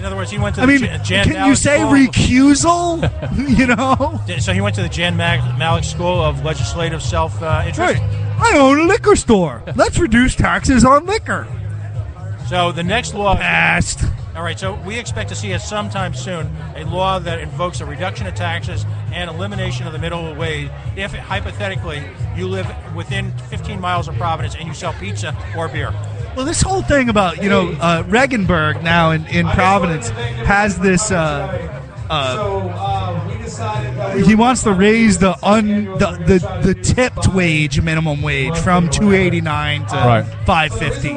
In other words, he went to Jan can you say recusal? You know? So he went to the Jan Malik School of Legislative Self-Interest? Right. I own a liquor store. Let's reduce taxes on liquor. So the next law passed. All right, so we expect to see it sometime soon, a law that invokes a reduction of taxes and elimination of the minimum wage if, hypothetically, you live within 15 miles of Providence and you sell pizza or beer. Well, this whole thing about, Regenberg now in Providence has this... he wants to raise the tipped wage, minimum wage, from $2.89 to $5.50.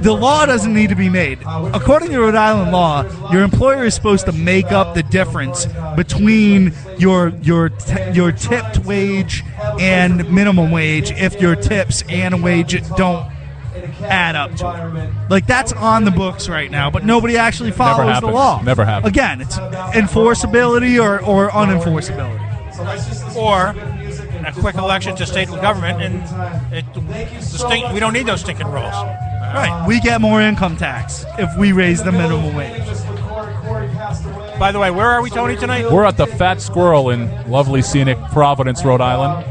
The law doesn't need to be made. According to Rhode Island law, your employer is supposed to make up the difference between your tipped wage and minimum wage if your tips and wage don't add up to it. Like, that's on the books right now, but nobody actually follows the law. Never happens. Again, it's enforceability or unenforceability. Or a quick election to state government, and we don't need those stinking rules. Right. We get more income tax if we raise the minimum wage. By the way, where are we, Tony, tonight? We're at the Fatt Squirrel in lovely, scenic Providence, Rhode Island.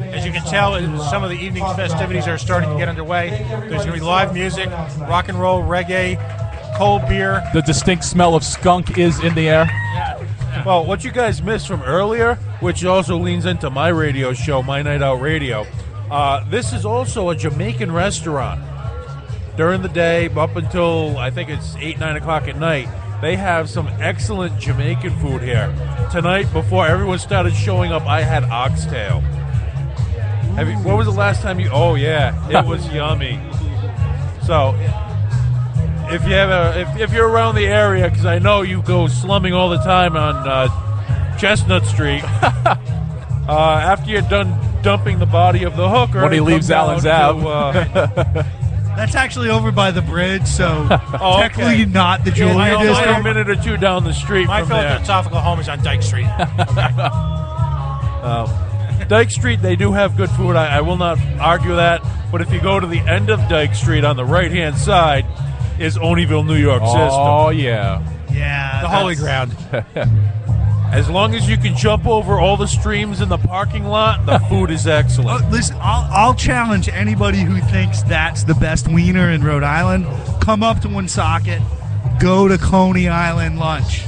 As you can tell, some of the evening festivities are starting to get underway. There's going to be live music, rock and roll, reggae, cold beer. The distinct smell of skunk is in the air. Yeah. Well, what you guys missed from earlier, which also leans into my radio show, My Night Out Radio, this is also a Jamaican restaurant. During the day, up until I think it's 8, 9 o'clock at night, they have some excellent Jamaican food here. Tonight, before everyone started showing up, I had oxtail. What was the last time you... Oh, yeah, it was yummy. So... If you're around the area, because I know you go slumming all the time on Chestnut Street, after you're done dumping the body of the hooker, when he leaves Allen's Ave, that's actually over by the bridge, so technically not the Julia District. A minute or two down the street. My from there. philosophical home is on Dyke Street. Dyke Street, they do have good food. I will not argue that, but if you go to the end of Dyke Street on the right-hand side, is Oneyville, New York system. Oh, yeah. Yeah. The holy ground. As long as you can jump over all the streams in the parking lot, the food is excellent. Listen, I'll challenge anybody who thinks that's the best wiener in Rhode Island. Come up to Woonsocket. Go to Coney Island lunch.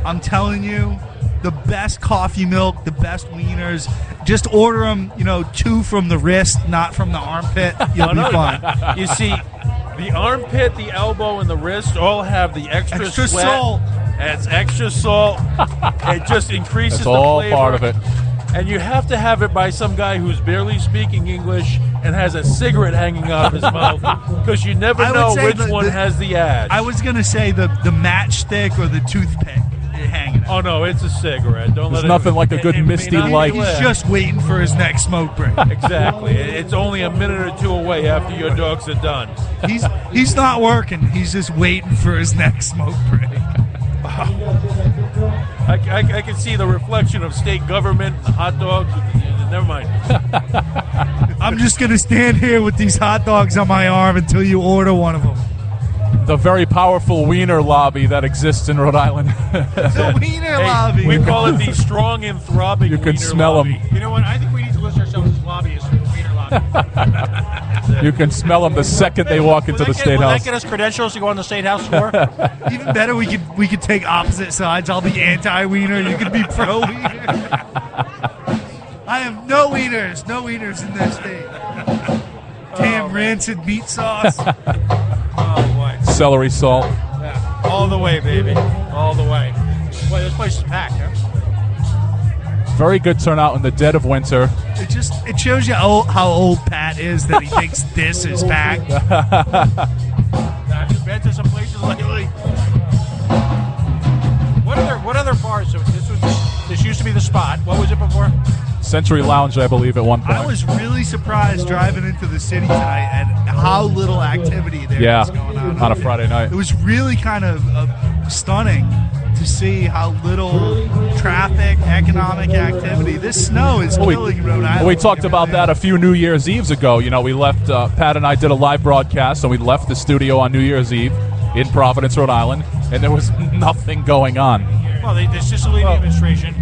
I'm telling you, the best coffee milk, the best wieners. Just order them, 2 from the wrist, not from the armpit. You'll be fine. You see... The armpit, the elbow, and the wrist all have the extra sweat. Salt. It's extra salt. It just increases That's the all flavor. part of it. And you have to have it by some guy who's barely speaking English and has a cigarette hanging out of his mouth, because you never know which one has the ash. I was going to say the matchstick or the toothpick hanging out. Oh, no, it's a cigarette. There's nothing like a good misty light. He's just waiting for his next smoke break. Exactly. It's only a minute or two away after your dogs are done. He's not working. He's just waiting for his next smoke break. I can see the reflection of state government, the hot dogs. Never mind. I'm just going to stand here with these hot dogs on my arm until you order one of them. The very powerful wiener lobby that exists in Rhode Island. The wiener lobby. We call it the strong and throbbing You can wiener smell lobby. You know what? I think we need to list ourselves as lobbyists for the wiener lobby. You can smell them the second they walk into the State Will House. that get us credentials to go on the State House floor? Even better, we could take opposite sides. I'll be anti-wiener. You could be pro-wiener. I have no wieners in this state. Damn rancid meat sauce. Oh, boy. Celery salt. Yeah. All the way, baby. All the way. Boy, this place is packed, huh? Very good turnout in the dead of winter. It shows you how old Pat is that he thinks this is packed. Have you been to some places lately? What other bars? So this used to be the Spot. What was it before? Century Lounge, I believe, at one point. I was really surprised driving into the city tonight at how little activity there was going on a Friday night. It was really kind of stunning to see how little traffic, economic activity. This snow is killing Rhode Island. We talked about that a few New Year's Eves ago. You know, we left, Pat and I did a live broadcast, and we left the studio on New Year's Eve in Providence, Rhode Island, and there was nothing going on. Well, the Cicilline administration,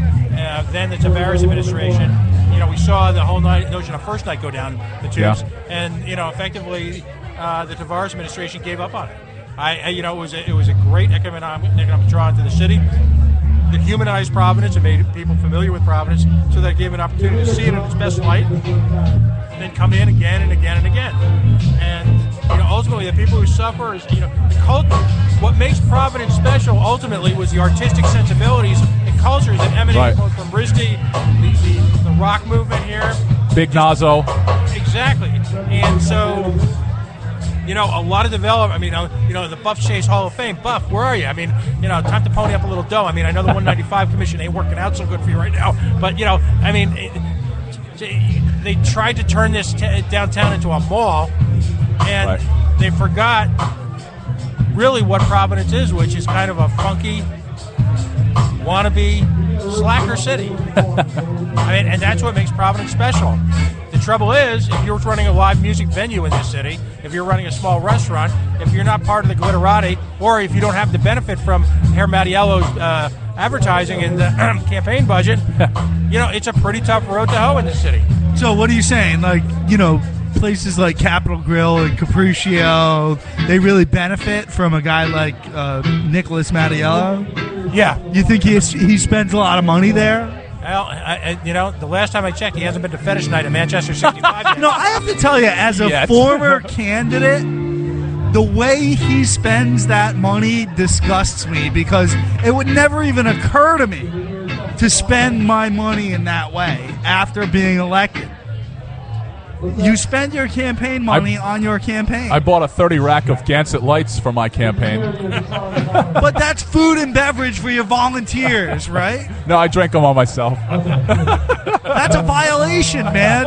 then the Tavares administration, you know, we saw the whole notion of first night go down the tubes, and, you know, effectively the Tavares administration gave up on it. You know, it was a great economic draw into the city. It humanized Providence and made people familiar with Providence, so that it gave an opportunity to see it in its best light, and then come in again and again and again. And you know, ultimately, the people who suffer is, you know, the culture. What makes Providence special ultimately was the artistic sensibilities and cultures that emanate both from RISD, the rock movement here, Big Nazo. Exactly, and so. You know, a lot of development. I mean, you know, the Buff Chase Hall of Fame. Buff, where are you? I mean, you know, time to pony up a little dough. I mean, I know the 195 Commission ain't working out so good for you right now, but you know, I mean, they tried to turn this downtown into a mall, and they forgot really what Providence is, which is kind of a funky, wannabe slacker city. I mean, and that's what makes Providence special. The trouble is, if you're running a live music venue in this city, if you're running a small restaurant, if you're not part of the glitterati, or if you don't have the benefit from Herr Mattiello's advertising and the campaign budget, you know, it's a pretty tough road to hoe in this city. So what are you saying? Like, you know, places like Capitol Grill and Capriccio, they really benefit from a guy like Nicholas Mattiello? Yeah. You think he spends a lot of money there? Well, you know, the last time I checked, he hasn't been to Fetish Night at Manchester 65 yet. No, I have to tell you, as a former candidate, the way he spends that money disgusts me, because it would never even occur to me to spend my money in that way after being elected. You spend your campaign money on your campaign. I bought a 30 rack of Gansett lights for my campaign. But that's food and beverage for your volunteers, right? No, I drank them all myself. That's a violation, man.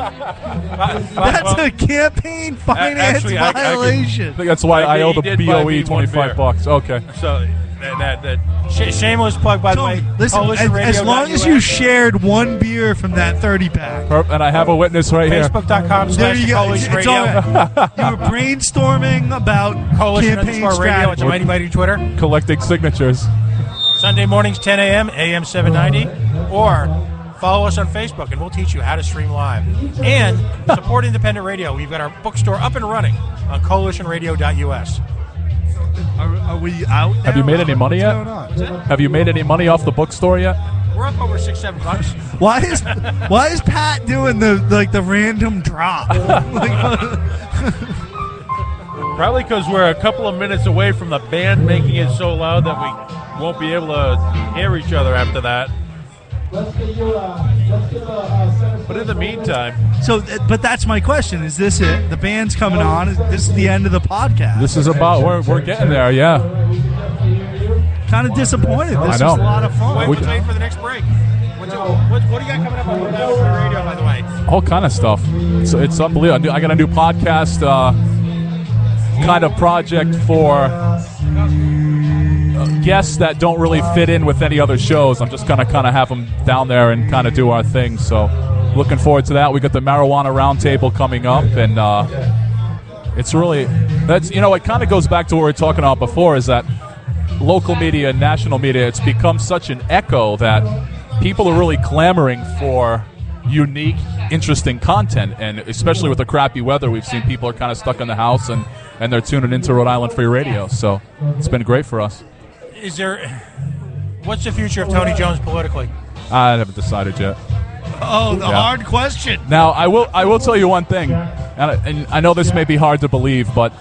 That's a campaign finance violation. I think that's why I owe the BOE $25. Okay. So that shameless plug, by the way. Listen, as long as you shared one beer from that 30-pack. And I have a witness right here. Facebook.com/Coalition Radio. You were brainstorming about campaign radio. It's a Mighty Mighty Twitter. Collecting signatures. Sunday mornings, 10 a.m., AM 790. Or follow us on Facebook, and we'll teach you how to stream live. And support independent radio. We've got our bookstore up and running on coalitionradio.us. Are we out now? Have you made any money yet? Have you made any money off the bookstore yet? We're up over $6-7. Why is Pat doing the random drop? Probably because we're a couple of minutes away from the band making it so loud that we won't be able to hear each other after that. But in the meantime, but that's my question. Is this it? The band's coming on. Is this the end of the podcast? This is about we're getting there. Yeah. Kind of disappointed. This was a lot of fun. Wait for the next break. What do you got coming up on the radio, by the way? All kind of stuff. So it's unbelievable. I got a new podcast kind of project for guests that don't really fit in with any other shows. I'm just gonna kind of have them down there and kind of do our thing. So looking forward to that. We got the marijuana roundtable coming up, and it's really it kind of goes back to what we were talking about before, is that local media and national media, it's become such an echo that people are really clamoring for unique, interesting content, and especially with the crappy weather, we've seen people are kind of stuck in the house and they're tuning into Rhode Island Free Radio. So it's been great for us. What's the future of Tony Jones politically? I haven't decided yet. Oh, the hard question. Now, I will tell you one thing, and I know this may be hard to believe, but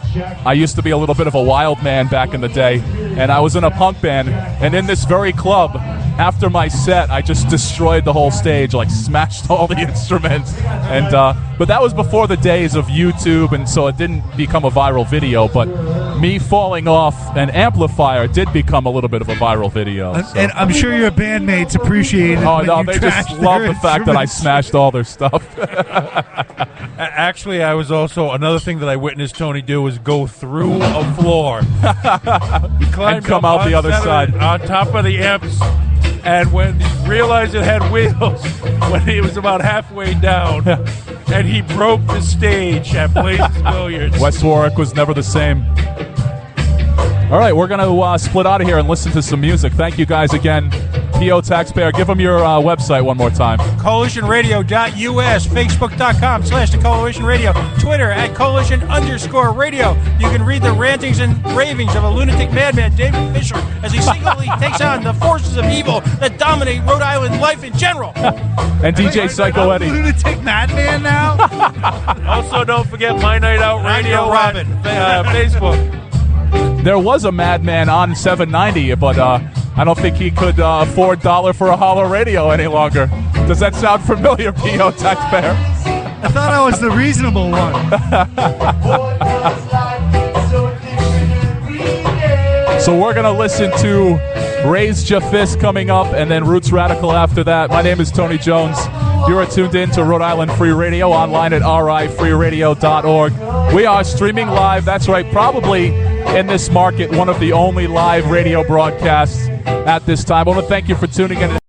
I used to be a little bit of a wild man back in the day, and I was in a punk band, and in this very club, after my set, I just destroyed the whole stage, like smashed all the instruments, and but that was before the days of YouTube, and so it didn't become a viral video, but me falling off an amplifier did become a little bit of a viral video. So. And I'm sure your bandmates appreciate it. Oh, no, they just love the fact that I smashed all their stuff. Actually, I was also, another thing that I witnessed Tony do was go through a floor. He climbed and come out the other side. On top of the amps, And when he realized it had wheels, when he was about halfway down, and he broke the stage at Blazes Billiards. West Warwick was never the same. All right, we're going to split out of here and listen to some music. Thank you guys again. PO Taxpayer, give them your website one more time. CoalitionRadio.us, Facebook.com/The Coalition Radio, Twitter @Coalition_radio. You can read the rantings and ravings of a lunatic madman, David Fisher, as he secretly takes on the forces of evil that dominate Rhode Island life in general. And DJ Psycho Eddie. Lunatic madman now? Also, don't forget My Night Out Radio Robin. Facebook. There was a madman on 790, but I don't think he could afford $1 for a hollow radio any longer. Does that sound familiar, P.O. Taxpayer? I thought I was the reasonable one. So we're going to listen to Raise Ya Fist coming up, and then Roots Radical after that. My name is Tony Jones. You are tuned in to Rhode Island Free Radio, online at rifreeradio.org. We are streaming live, that's right, probably in this market, one of the only live radio broadcasts at this time. I want to thank you for tuning in.